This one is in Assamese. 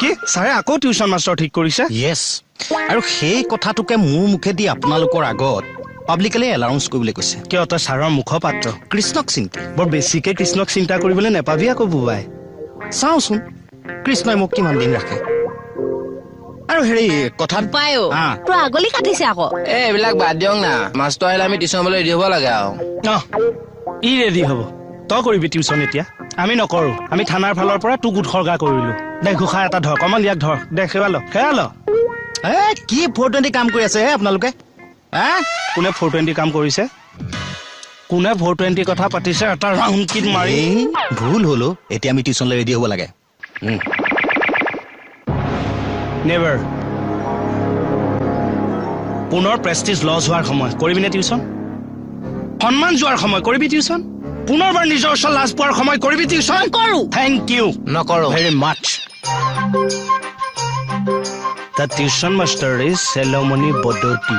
কি ছাৰে আকৌ টিউচন মাষ্টৰ ঠিক কৰিছে? য়েছ, আৰু সেই কথাটোকে মোৰ মুখেদি আপোনালোকৰ আগত পাব্লিকলি এলাউন্স কৰিবলৈ কৈছে। কিয় তই ছাৰৰ মুখপাত্ৰ? কৃষ্ণক চিন্তি বৰ বেছিকে কৃষ্ণক চিন্তা কৰিবলৈ নেপাবি আকৌ বুবাই। চাওঁচোন কৃষ্ণই মোক কিমান দিন ৰাখে। আৰু হেৰি কথাত পায়ো তোৰ আগলি কাটিছে আকৌ। এইবিলাক বাদ দিয়ক না, মাষ্টৰ আহিলে আমি টিউচন হ'বলৈ ৰেডি হ'ব লাগে আৰু। ই ৰেডি হ'ব, তই কৰিবি টিউচন এতিয়া? আমি নকৰো, আমি থানাৰ ফালৰ পৰা তোক উৎসৰ্গা কৰিলো। দে ঘোষা এটা ধৰ, কমল ইয়াক ধৰ, দে সেৱা ল। কি 420 কাম কৰি আছে আপোনালোকে? কোনে 420 কাম কৰিছে? কোনে 420 কথা পাতিছে? এটা ৰাউণ্ড কিট মাৰি ভুল হলো। এতিয়া আমি টিউচনলৈ ৰেডি হ'ব লাগে। নেভাৰ। পুনৰ প্ৰেষ্টিজ লছ হোৱাৰ সময় কৰিবিনে টিউচন? সন্মান যোৱাৰ সময় কৰিবি টিউচন? পুনৰবাৰ নিজৰ ওচৰত লাজ পোৱাৰ সময় কৰিবি টিউচন? কৰো। Thank you. নকৰো। Very much. The tuition master is Salomoni Bodoti.